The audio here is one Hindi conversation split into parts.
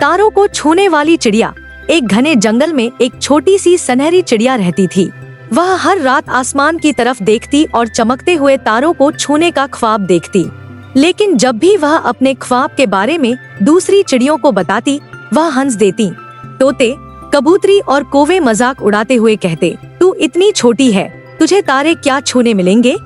तारों को छूने वाली चिड़िया। एक घने जंगल में एक छोटी सी सुनहरी चिड़िया रहती थी। वह हर रात आसमान की तरफ देखती और चमकते हुए तारों को छूने का ख्वाब देखती। लेकिन जब भी वह अपने ख्वाब के बारे में दूसरी चिड़ियों को बताती, वह हंस देती। तोते, कबूतरी और कौवे मजाक उड़ाते हुए कहते, तू इतनी छोटी है, तुझे तारे क्या छूने मिलेंगे?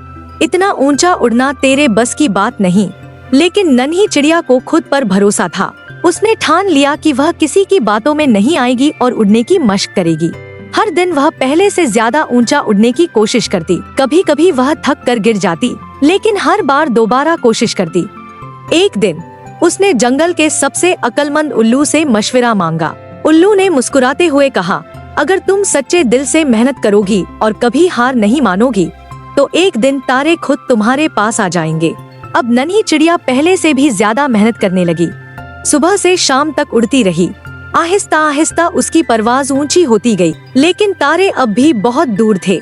इतना ऊंचा उड़ना तेरे बस की बात नहीं। लेकिन नन्ही चिड़िया को खुद पर भरोसा था। उसने ठान लिया कि वह किसी की बातों में नहीं आएगी और उड़ने की मशक करेगी। हर दिन वह पहले से ज्यादा ऊंचा उड़ने की कोशिश करती। कभी कभी वह थक कर गिर जाती, लेकिन हर बार दोबारा कोशिश करती। एक दिन उसने जंगल के सबसे अक्लमंद उल्लू से मशवरा मांगा। उल्लू ने मुस्कुराते हुए कहा, अगर तुम सच्चे दिल से मेहनत करोगी और कभी हार नहीं मानोगी, तो एक दिन तारे खुद तुम्हारे पास आ जाएंगे। अब नन्ही चिड़िया पहले से भी ज्यादा मेहनत करने लगी। सुबह से शाम तक उड़ती रही। आहिस्ता आहिस्ता उसकी परवाज ऊंची होती गई, लेकिन तारे अब भी बहुत दूर थे।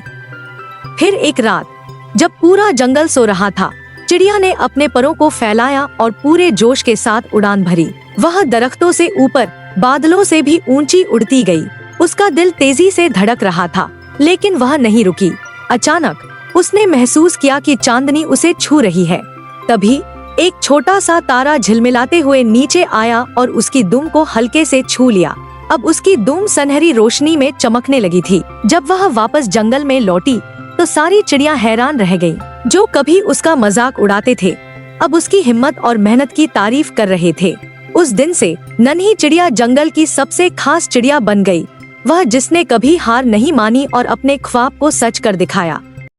फिर एक रात जब पूरा जंगल सो रहा था, चिड़िया ने अपने परों को फैलाया और पूरे जोश के साथ उड़ान भरी। वह दरख्तों से ऊपर, बादलों से भी ऊंची उड़ती गई। उसका दिल तेजी से धड़क रहा था, लेकिन वह नहीं रुकी। अचानक उसने महसूस किया कि चांदनी उसे छू रही है। तभी एक छोटा सा तारा झिलमिलाते हुए नीचे आया और उसकी दुम को हल्के से छू लिया। अब उसकी दुम सुनहरी रोशनी में चमकने लगी थी। जब वह वापस जंगल में लौटी तो सारी चिड़िया हैरान रह गईं, जो कभी उसका मजाक उड़ाते थे, अब उसकी हिम्मत और मेहनत की तारीफ कर रहे थे। उस दिन से नन्ही चिड़िया जंगल की सबसे खास चिड़िया बन गई, वह जिसने कभी हार नहीं मानी और अपने ख्वाब को सच कर दिखाया।